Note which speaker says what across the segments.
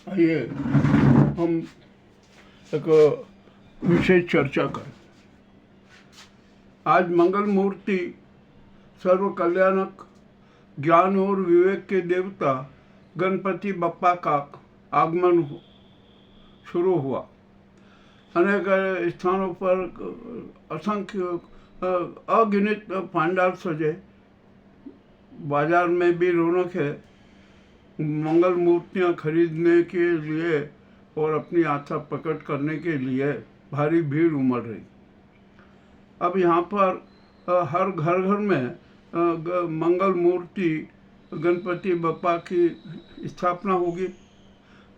Speaker 1: आइए हम एक विशेष चर्चा करें। आज मंगल मूर्ति सर्व कल्याणक ज्ञान और विवेक के देवता गणपति बप्पा का आगमन शुरू हुआ। अनेक स्थानों पर असंख्य अगिनत पंडाल सजे, बाजार में भी रौनक है। मंगल मूर्तियां खरीदने के लिए और अपनी आस्था प्रकट करने के लिए भारी भीड़ उमड़ रही। अब यहाँ पर हर घर घर में मंगल मूर्ति गणपति बप्पा की स्थापना होगी,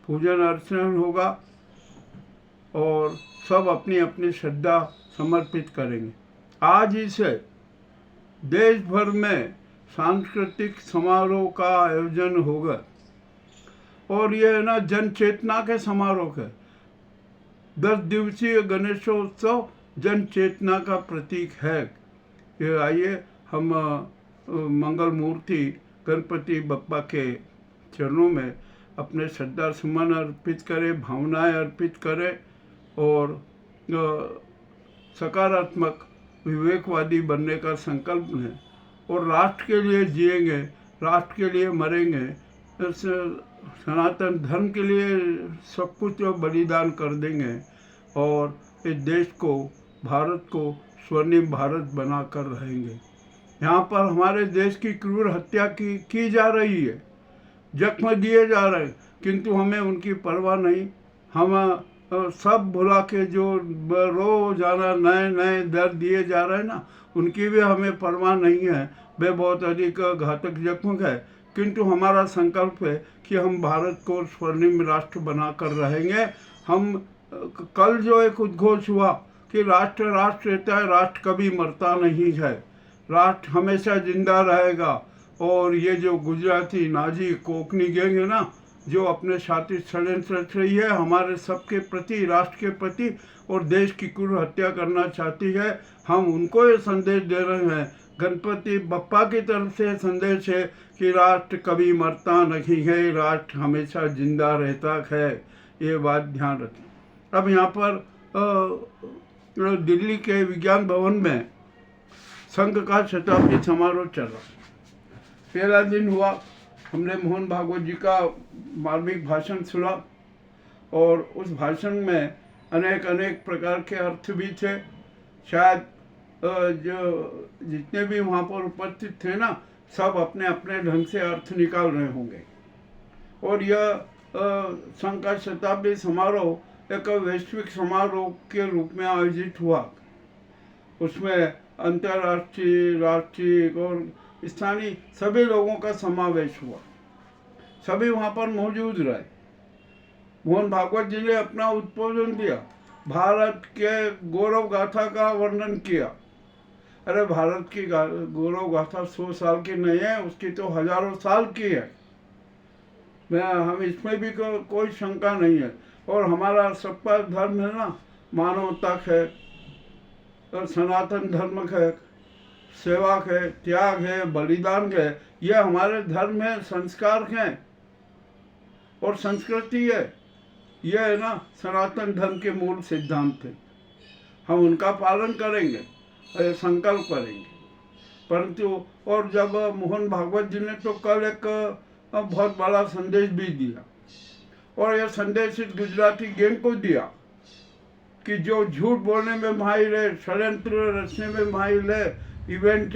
Speaker 1: पूजन अर्चन होगा और सब अपनी अपनी श्रद्धा समर्पित करेंगे। आज ही से देश भर में सांस्कृतिक समारोह का आयोजन होगा और ये ना जन चेतना के समारोह है। 10 दिवसीय गणेशोत्सव जन चेतना का प्रतीक है। ये आइए हम मंगल मूर्ति गणपति बप्पा के चरणों में अपने श्रद्धा सुमन अर्पित करें, भावनाएं अर्पित करें और सकारात्मक विवेकवादी बनने का संकल्प लें और राष्ट्र के लिए जिएंगे, राष्ट्र के लिए मरेंगे, सनातन धर्म के लिए सब कुछ बलिदान कर देंगे और इस देश को, भारत को स्वर्णिम भारत बना कर रहेंगे। यहाँ पर हमारे देश की क्रूर हत्या की जा रही है, जख्म दिए जा रहे हैं, किंतु हमें उनकी परवाह नहीं। हम सब भुला के जो रोजाना नए नए दर्द दिए जा रहे हैं ना, उनकी भी हमें परवाह नहीं है। वे बहुत अधिक घातक जख्म है, किंतु हमारा संकल्प है कि हम भारत को स्वर्णिम राष्ट्र बनाकर रहेंगे। हम कल जो एक उद्घोष हुआ कि राष्ट्र राष्ट्र रहता है, राष्ट्र कभी मरता नहीं है, राष्ट्र हमेशा जिंदा रहेगा। और ये जो गुजराती नाजी कोकनी गैंग है ना, जो अपने साथी षड्यंत्र रच रही है हमारे सबके प्रति, राष्ट्र के प्रति और देश की क्रूर हत्या करना चाहती है, हम उनको ये संदेश दे रहे हैं। गणपति बप्पा की तरफ से संदेश है कि राष्ट्र कभी मरता नहीं है, राष्ट्र हमेशा जिंदा रहता है। ये बात ध्यान रखें। अब यहाँ पर दिल्ली के विज्ञान भवन में संघ का शताब्दी समारोह चल रहा। पहला दिन हुआ, हमने मोहन भागवत जी का मार्मिक भाषण सुना और उस भाषण में अनेक अनेक प्रकार के अर्थ भी थे। शायद जो जितने भी वहाँ पर उपस्थित थे ना, सब अपने अपने ढंग से अर्थ निकाल रहे होंगे। और यह संघ का शताब्दी समारोह एक वैश्विक समारोह के रूप में आयोजित हुआ। उसमें अंतर्राष्ट्रीय, राष्ट्रीय और स्थानीय सभी लोगों का समावेश हुआ। सभी वहाँ पर मौजूद रहे। मोहन भागवत जी ने अपना उद्बोधन दिया, भारत के गौरव गाथा का वर्णन किया। अरे भारत की गौरव गाथा 100 साल की नहीं है, उसकी तो हजारों साल की है। हम इसमें भी कोई शंका नहीं है। और हमारा सबका धर्म है ना, मानवता है और सनातन धर्म है, सेवा है, त्याग है, बलिदान है। यह हमारे धर्म है, संस्कार हैं और संस्कृति है। यह है ना सनातन धर्म के मूल सिद्धांत है। हम उनका पालन करेंगे, संकल्प करेंगे। परंतु और जब मोहन भागवत जी ने तो कल एक बहुत बड़ा संदेश भी दिया और यह संदेश इस गुजराती गैंग को दिया कि जो झूठ बोलने में माहिर है, षड्यंत्र रचने में माहिर है, इवेंट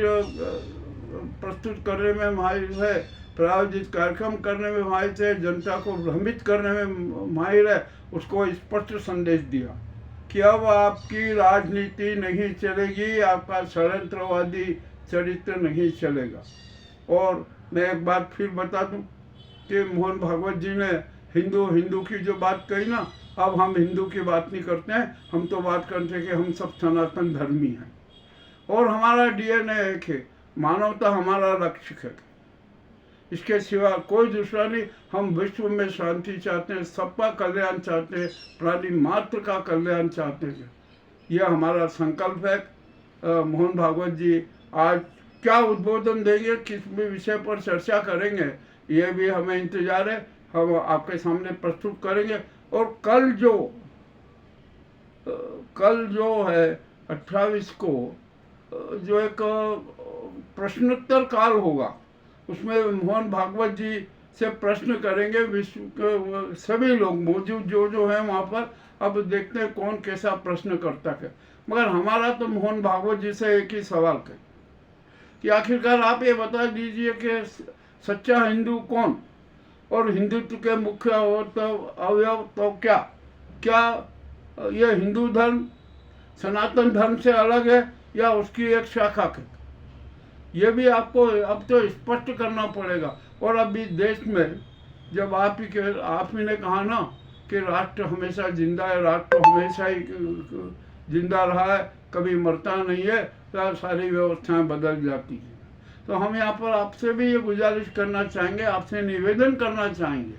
Speaker 1: प्रस्तुत करने में माहिर है, प्रायोजित कार्यक्रम करने में माहिर है, जनता को भ्रमित करने में माहिर है, उसको स्पष्ट संदेश दिया कि अब आपकी राजनीति नहीं चलेगी, आपका षड्यंत्रवादी चरित्र नहीं चलेगा। और मैं एक बात फिर बता दूं कि मोहन भागवत जी ने हिंदू की जो बात कही ना, अब हम हिंदू की बात नहीं करते हैं, हम तो बात करते हैं कि हम सब सनातन धर्मी हैं और हमारा डीएनए एक है, मानवता हमारा लक्ष्य है, इसके सिवा कोई दूसरा नहीं। हम विश्व में शांति चाहते हैं, सबका कल्याण चाहते हैं, प्राणी मात्र का कल्याण चाहते हैं। यह हमारा संकल्प है। मोहन भागवत जी आज क्या उद्बोधन देंगे, किस भी विषय पर चर्चा करेंगे, ये भी हमें इंतजार है। हम आपके सामने प्रस्तुत करेंगे। और कल जो है 28 को जो एक प्रश्नोत्तर काल होगा, उसमें मोहन भागवत जी से प्रश्न करेंगे विश्व के सभी लोग मौजूद जो हैं वहाँ पर। अब देखते हैं कौन कैसा प्रश्न करता है। मगर हमारा तो मोहन भागवत जी से एक ही सवाल है कि आखिरकार आप ये बता दीजिए कि सच्चा हिंदू कौन, और हिंदुत्व के मुख्य अवयव तो क्या क्या ये हिंदू धर्म सनातन धर्म से अलग है या उसकी एक शाखा है? ये भी आपको अब तो स्पष्ट करना पड़ेगा। और अभी देश में जब आप ही ने कहा ना कि राष्ट्र हमेशा जिंदा है, राष्ट्र हमेशा ही जिंदा रहा है, कभी मरता नहीं है, तो सारी व्यवस्थाएं बदल जाती हैं। तो हम यहाँ पर आपसे भी ये गुजारिश करना चाहेंगे, आपसे निवेदन करना चाहेंगे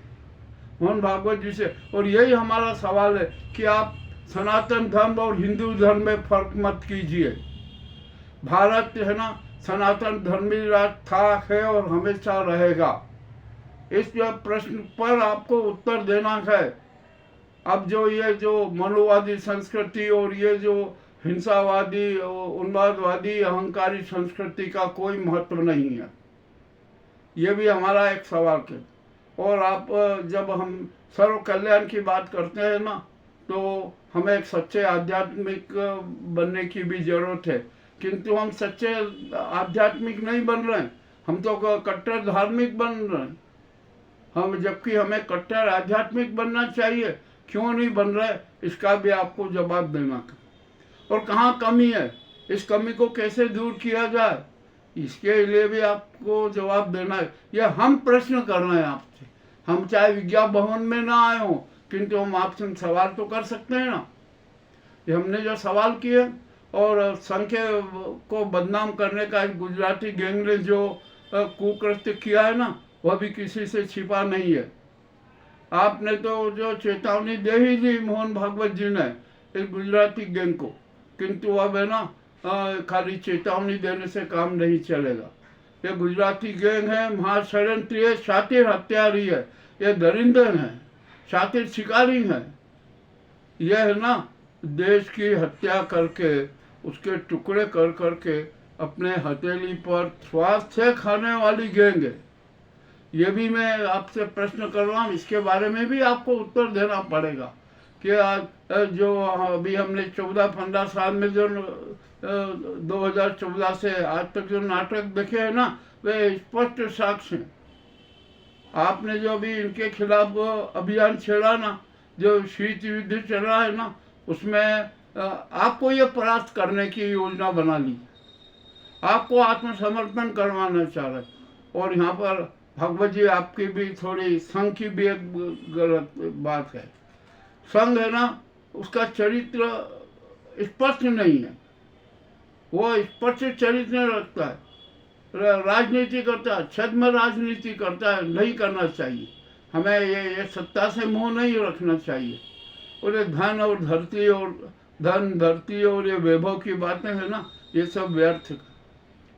Speaker 1: मोहन भागवत जी से, और यही हमारा सवाल है कि आप सनातन धर्म और हिंदू धर्म में फर्क मत कीजिए। भारत है ना सनातन धर्मी राष्ट्र था, है और हमेशा रहेगा। इस प्रश्न पर आपको उत्तर देना है। अब जो मनोवादी संस्कृति और ये जो हिंसावादी उन्मादवादी अहंकारी संस्कृति का कोई महत्व नहीं है, ये भी हमारा एक सवाल है। और आप जब हम सर्व कल्याण की बात करते हैं ना, तो हमें एक सच्चे आध्यात्मिक बनने की भी जरूरत है, किंतु हम सच्चे आध्यात्मिक नहीं बन रहे हैं, हम तो कट्टर धार्मिक बन रहे हैं। हम जबकि हमें कट्टर आध्यात्मिक बनना चाहिए, क्यों नहीं बन रहे, इसका भी आपको जवाब देना है। और कहाँ कमी है, इस कमी को कैसे दूर किया जाए, इसके लिए भी आपको जवाब देना है। यह हम प्रश्न कर रहे हैं आपसे। हम चाहे विज्ञान भवन में ना आए हों, किंतु हम आपसे सवाल तो कर सकते हैं ना। ये हमने जो सवाल किए, और संघ को बदनाम करने का एक गुजराती गैंग ने जो कुकृत्य किया है ना, वह भी किसी से छिपा नहीं है। आपने तो जो चेतावनी दे ही दी मोहन भागवत जी ने इस गुजराती गैंग को, किंतु अब है ना खाली चेतावनी देने से काम नहीं चलेगा। ये गुजराती गैंग है, महाषड्यंत्री है, शातिर हत्यारी है, ये दरिंदर है, शातिर शिकारी है। यह है ना देश की हत्या करके उसके टुकड़े कर करके अपने हथेली पर स्वाद से खाने वाली गैंग है। ये भी मैं आपसे प्रश्न कर रहा हूँ, इसके बारे में भी आपको उत्तर देना पड़ेगा कि जो अभी हमने 14-15 साल में जो 2014 से आज तक जो नाटक देखे हैं ना, वे स्पष्ट साक्ष्य हैं। आपने जो भी इनके खिलाफ अभियान छेड़ा ना, जो शीत युद्ध चल रहा है ना, उसमें आपको ये परास्त करने की योजना बना ली, आपको आत्मसमर्पण करवाना चाह रहे। और यहाँ पर भगवत जी आपकी भी थोड़ी संघ की भी एक गलत बात है। संघ है ना, उसका चरित्र स्पष्ट नहीं है, वो स्पष्ट चरित्र रखता है, राजनीति करता है, छद्म राजनीति करता है, नहीं करना चाहिए। हमें ये सत्ता से मोह नहीं रखना चाहिए। और ये धन और धरती और ये वैभव की बातें है ना, ये सब व्यर्थ है।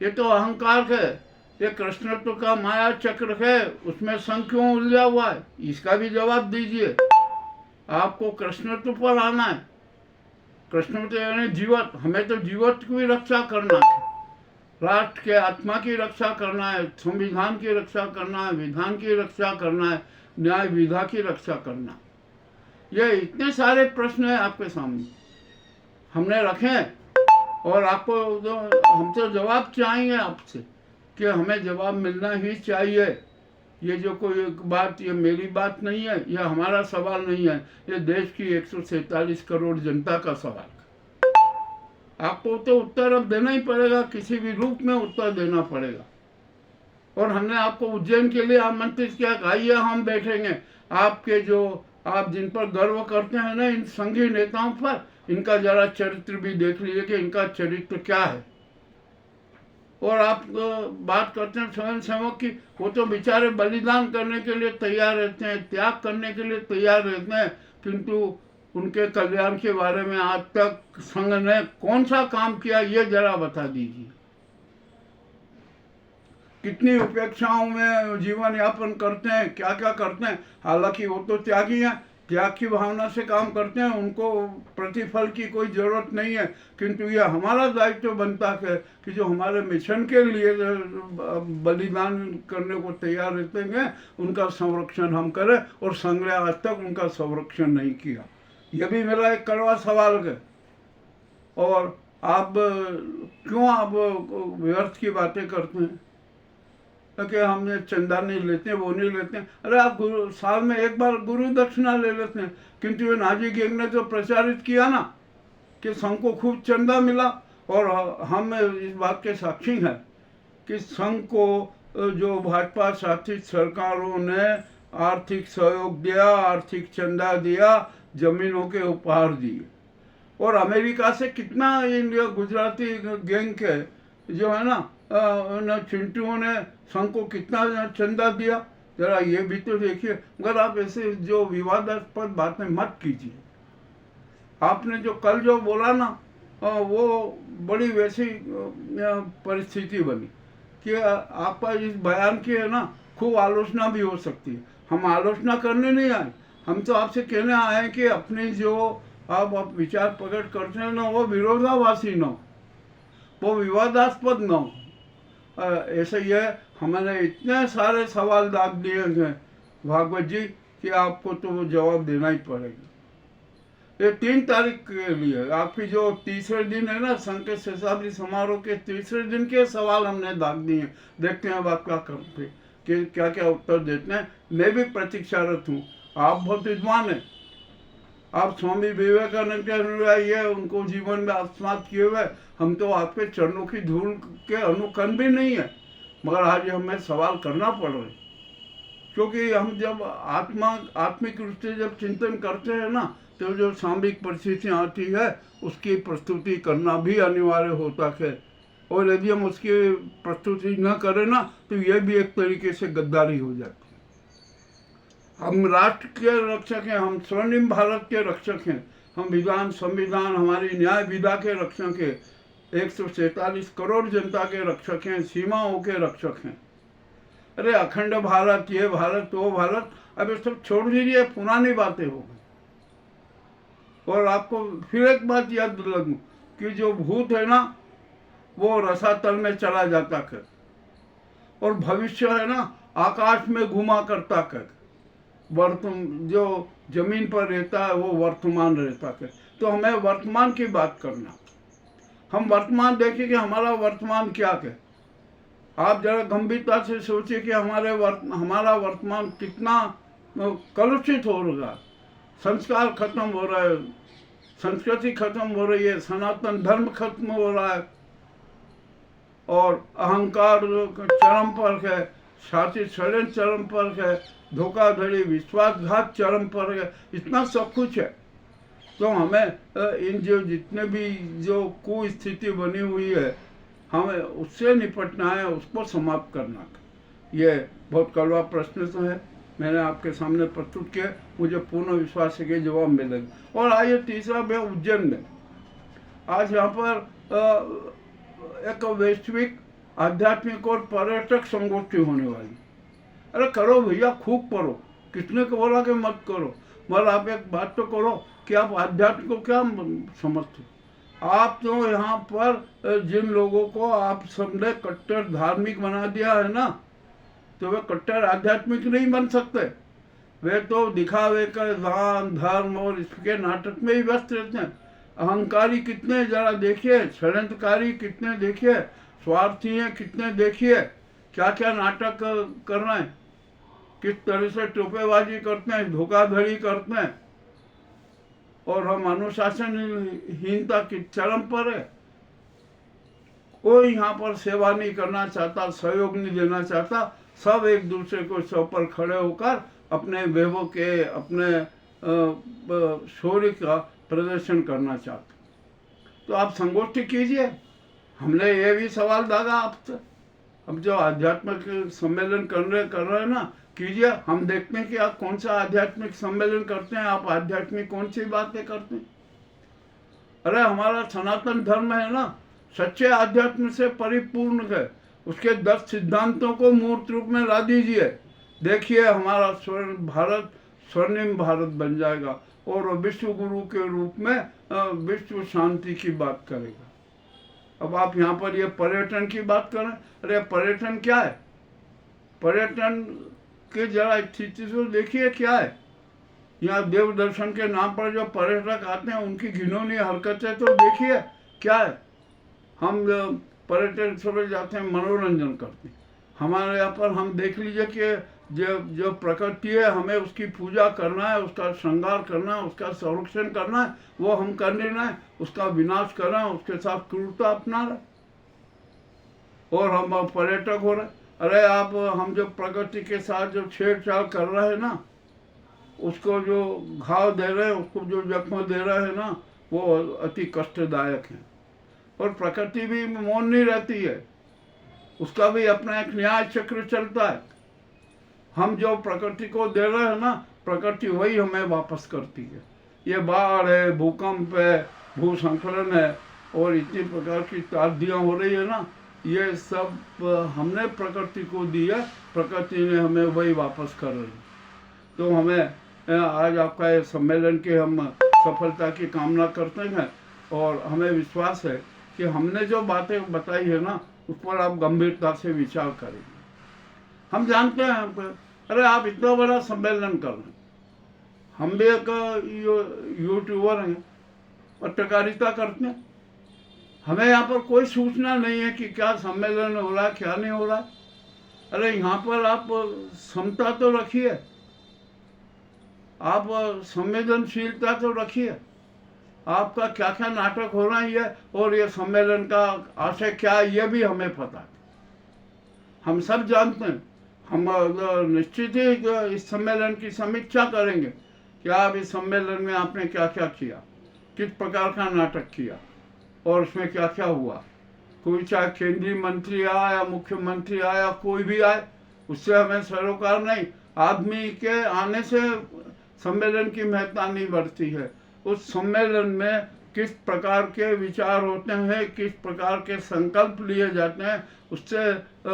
Speaker 1: ये तो अहंकार है, ये कृष्णत्व का माया चक्र है, उसमें संघ क्यों उलझा हुआ है, इसका भी जवाब दीजिए। आपको कृष्णत्व पर आना है, कृष्णत्व यानी जीवत, हमें तो जीवत की भी रक्षा करना है, राष्ट्र के आत्मा की रक्षा करना है, संविधान की रक्षा करना है, विधान की रक्षा करना है, न्याय विधा की रक्षा करना। ये इतने सारे प्रश्न हैं आपके सामने, हमने रखे, और आपको हम तो जवाब चाहेंगे आपसे कि हमें जवाब मिलना ही चाहिए। ये जो कोई बात, ये मेरी बात नहीं है, यह हमारा सवाल नहीं है, ये देश की 147 करोड़ जनता का सवाल है। आपको तो उत्तर अब देना ही पड़ेगा, किसी भी रूप में उत्तर देना पड़ेगा। और हमने आपको उज्जैन के लिए आमंत्रित किया, आइए हम बैठेंगे, आपके जो आप जिन पर गर्व करते हैं ना, इन संघी नेताओं पर, इनका जरा चरित्र भी देख लीजिए कि इनका चरित्र क्या है। और आप बात करते हैं स्वयं सेवक की, वो तो बेचारे बलिदान करने के लिए तैयार रहते हैं, त्याग करने के लिए तैयार रहते हैं, किंतु उनके कल्याण के बारे में आज तक संघ ने कौन सा काम किया, ये जरा बता दीजिए। कितनी उपेक्षाओं में जीवन यापन करते हैं, क्या क्या करते हैं। हालांकि वो तो त्यागी हैं, त्याग की भावना से काम करते हैं, उनको प्रतिफल की कोई ज़रूरत नहीं है। किंतु यह हमारा दायित्व बनता है कि जो हमारे मिशन के लिए बलिदान करने को तैयार रहते हैं, उनका संरक्षण हम करें। और संघ ने आज तक उनका संरक्षण नहीं किया। यह भी मेरा एक कड़वा सवाल है। और आप क्यों आप व्यर्थ की बातें करते हैं कि हमने चंदा नहीं लेते, वो नहीं लेते। अरे आप साल में एक बार गुरु दक्षिणा ले लेते हैं। किंतु ये नाजी गैंग ने जो प्रचारित किया ना कि संघ को खूब चंदा मिला, और हम इस बात के साक्षी हैं कि संघ को जो भाजपा शासित सरकारों ने आर्थिक सहयोग दिया, आर्थिक चंदा दिया, जमीनों के उपहार दिए। और अमेरिका से कितना इन गुजराती गैंग के जो है ना चिंटुओं ने संघ को कितना चंदा दिया, जरा ये भी तो देखिए। मगर आप ऐसे जो विवादास्पद बातें मत कीजिए। आपने जो कल जो बोला ना, वो बड़ी वैसी परिस्थिति बनी कि आपका इस बयान की है ना खूब आलोचना भी हो सकती है। हम आलोचना करने नहीं आए, हम तो आपसे कहने आए कि अपनी जो आप विचार प्रकट करते हैं ना, वो विरोधाभासी न हो, वो विवादास्पद न हो। ऐसे ही है, हमने इतने सारे सवाल दाग दिए हैं भागवत जी कि आपको तो वो जवाब देना ही पड़ेगा। ये 3 तारीख के लिए आपकी जो तीसरे दिन है ना, संघ के शताब्दी समारोह के तीसरे दिन के सवाल हमने दाग दिए। देखते हैं अब आप क्या करते, कि क्या क्या उत्तर देते हैं। मैं भी प्रतीक्षारत हूँ। आप बहुत विद्वान हैं, आप स्वामी विवेकानंद के अनुयायी है, उनको जीवन में आत्मसात किए हुए। हम तो आपके चरणों की धूल के अनुकरण भी नहीं है, मगर आज हमें सवाल करना पड़ रहा है। क्योंकि हम जब आत्मिक रूप से जब चिंतन करते हैं ना, तो जो सामयिक परिस्थितियाँ आती है उसकी प्रस्तुति करना भी अनिवार्य होता है। और यदि हम उसकी प्रस्तुति न करें ना, तो यह भी एक तरीके से गद्दारी हो जाती है। हम राष्ट्र के रक्षक हैं, हम स्वर्णिम भारत के रक्षक हैं, हम विधान, संविधान, हमारी न्याय विधा के रक्षक हैं, 147 करोड़ जनता के रक्षक हैं, सीमाओं के रक्षक हैं। अरे अखंड भारत, ये भारत, वो भारत, अब ये सब छोड़ दीजिए, पुरानी बातें हो गई। और आपको फिर एक बात याद दिलाऊं कि जो भूत है ना, वो रसातल में चला जाता कर, और भविष्य है ना आकाश में घुमा करता कर, जो जमीन पर रहता है वो वर्तमान रहता है। तो हमें वर्तमान की बात करना, हम वर्तमान देखें कि हमारा वर्तमान क्या है। आप जरा गंभीरता से सोचिए कि हमारा वर्तमान कितना कलुषित हो रहा है। संस्कार खत्म हो रहा है, संस्कृति खत्म हो रही है, सनातन धर्म खत्म हो रहा है, और अहंकार चरम पर है, शासित षड्यंत्र चरम पर है, धोखाधड़ी, विश्वासघात चरम पर है, इतना सब कुछ है। तो हमें इन जो जितने भी जो कुस्थिति बनी हुई है, हमें उससे निपटना है, उसको समाप्त करना। ये बहुत कड़वा प्रश्न तो है, मैंने आपके सामने प्रस्तुत किया। मुझे पूर्ण विश्वास है कि जवाब मिलेगा। और आइए तीसरा मैं उज्जैन में आज यहाँ पर एक वैश्विक आध्यात्मिक और पर्यटक संगोष्ठी होने वाली। अरे करो भैया, खूब करो, कितने को बोला कि मत करो, मगर आप एक बात तो करो कि आप आध्यात्म को क्या समझते हो। आप तो यहाँ पर जिन लोगों को आप सबने कट्टर धार्मिक बना दिया है ना, तो वे कट्टर आध्यात्मिक नहीं बन सकते। वे तो दिखावे का दान धर्म और इसके नाटक में ही व्यस्त रहते हैं। अहंकारी कितने जरा देखिए, षड्यंत्रकारी कितने देखिए, स्वार्थी हैं कितने देखिए, क्या क्या नाटक कर रहे हैं, किस तरह से टोपेबाजी करते हैं, धोखाधड़ी करते हैं। और हम अनुशासनहीनता की चरम पर है। कोई यहाँ पर सेवा नहीं करना चाहता, सहयोग नहीं देना चाहता, सब एक दूसरे को सौ पर खड़े होकर अपने वैभव के, अपने शौर्य का प्रदर्शन करना चाहते। तो आप संगोष्ठी कीजिए। हमने ये भी सवाल दागा आपसे, अब जो आध्यात्मिक सम्मेलन कर रहे हैं ना, कीजिए। हम देखते हैं कि आप कौन सा आध्यात्मिक सम्मेलन करते हैं, आप आध्यात्मिक कौन सी बातें करते हैं। अरे हमारा सनातन धर्म है ना, सच्चे आध्यात्म से परिपूर्ण है। उसके 10 सिद्धांतों को मूर्त रूप में ला दीजिए। देखिए हमारा स्वर्णिम भारत बन जाएगा और विश्व गुरु के रूप में विश्व शांति की बात करेगा। अब आप यहाँ पर ये पर्यटन की बात करें, अरे पर्यटन क्या है? पर्यटन के जरा स्थिति से देखिए क्या है। यहाँ देव दर्शन के नाम पर जो पर्यटक आते हैं उनकी घिनौनी हरकतें तो देखिए क्या है। हम पर्यटन स्थल जाते हैं, मनोरंजन करते हैं। हमारे यहाँ पर हम देख लीजिए कि जो प्रकृति है हमें उसकी पूजा करना है, उसका श्रृंगार करना है, उसका संरक्षण करना है, वो हम कर नहीं रहे, उसका विनाश कर रहे हैं, उसके साथ क्रूरता अपना रहे और हम पर्यटक हो रहे। अरे आप हम जो प्रकृति के साथ जो छेड़छाड़ कर रहे हैं ना, उसको जो घाव दे रहे हैं, उसको जो जख्म दे रहे हैं ना, वो अति कष्टदायक है। और प्रकृति भी मौन नहीं रहती है, उसका भी अपना एक न्याय चक्र चलता है। हम जो प्रकृति को दे रहे हैं ना, प्रकृति वही हमें वापस करती है। ये बाढ़ है, भूकंप है, भूस्खलन है और इतनी प्रकार की तादियाँ हो रही है ना, ये सब हमने प्रकृति को दी है, प्रकृति ने हमें वही वापस कर रही है। तो हमें आज आपका ये सम्मेलन के हम सफलता की कामना करते हैं और हमें विश्वास है कि हमने जो बातें बताई है ना, उस पर आप गंभीरता से विचार करेंगे। हम जानते हैं, अरे आप इतना बड़ा सम्मेलन कर रहे हैं, हम भी एक यूट्यूबर हैं, पत्रकारिता करते हैं, हमें यहाँ पर कोई सूचना नहीं है कि क्या सम्मेलन हो रहा है, क्या नहीं हो रहा है। अरे यहाँ पर आप समता तो रखिए, आप संवेदनशीलता तो रखिए। आपका क्या क्या नाटक हो रहा है और ये सम्मेलन का आशय क्या है ये भी हमें पता है, हम सब जानते हैं। हम निश्चित ही इस सम्मेलन की समीक्षा करेंगे कि आप इस सम्मेलन में आपने क्या क्या किया, किस प्रकार का नाटक किया और उसमें क्या क्या हुआ। कोई चाहे केंद्रीय मंत्री आए या मुख्यमंत्री आए या कोई भी आए, उससे हमें सरोकार नहीं। आदमी के आने से सम्मेलन की महत्ता नहीं बढ़ती है। उस सम्मेलन में किस प्रकार के विचार होते हैं, किस प्रकार के संकल्प लिए जाते हैं, उससे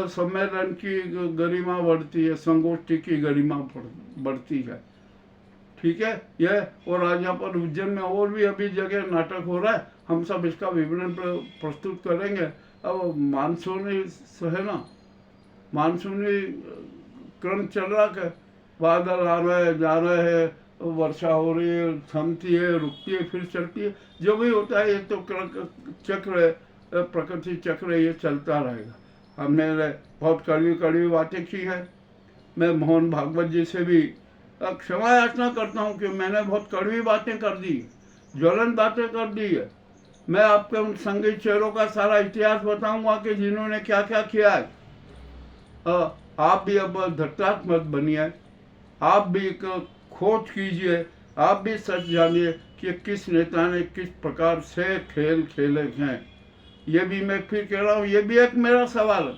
Speaker 1: सम्मेलन की गरिमा बढ़ती है, संगोष्ठी की गरिमा बढ़ती है। ठीक है ये। और आज यहाँ पर उज्जैन में और भी अभी जगह नाटक हो रहा है, हम सब इसका विवरण प्रस्तुत करेंगे। अब मानसूनी है ना, मानसूनी क्रम चल रहा है, बादल आ रहे हैं, जा रहे हैं, वर्षा हो रही है, थमती है, रुकती है, फिर चलती है। जो भी होता है ये तो चक्र है, प्रकृति चक्र है, ये चलता रहेगा। हमने बहुत कड़वी कड़वी बातें की है। मैं मोहन भागवत जी से भी क्षमा याचना करता हूँ कि मैंने बहुत कड़वी बातें कर दी, ज्वलन बातें कर दी है। मैं आपके उन संगीत चेहरों का सारा इतिहास बताऊंगा कि जिन्होंने क्या क्या किया है। आप भी अब धट्टात मत बनिए, आप भी एक खोज कीजिए, आप भी सच जानिए कि किस नेता ने किस प्रकार से खेल खेले हैं। ये भी मैं फिर कह रहा हूँ, ये भी एक मेरा सवाल है।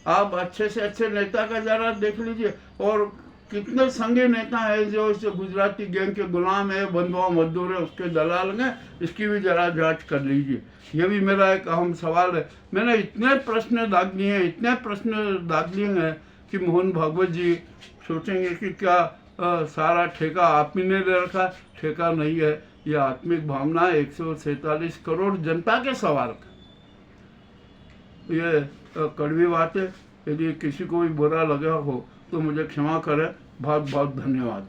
Speaker 1: आप अच्छे से अच्छे नेता का जरा देख लीजिए, और कितने संघी नेता है जो इस गुजराती गैंग के गुलाम है, बंधुआ मजदूर है, उसके दलाल हैं, इसकी भी जरा जांच कर लीजिए। ये भी मेरा एक अहम सवाल है। मैंने इतने प्रश्न दाग दिए हैं, इतने प्रश्न दाग दिए हैं कि मोहन भागवत जी सोचेंगे कि क्या सारा ठेका आप ही ने ले रखा। ठेका नहीं है, ये आत्मिक भावना 147 करोड़ जनता के सवाल का। ये कड़वी बात है, यदि किसी को भी बुरा लगा हो तो मुझे क्षमा करें। बहुत बहुत धन्यवाद।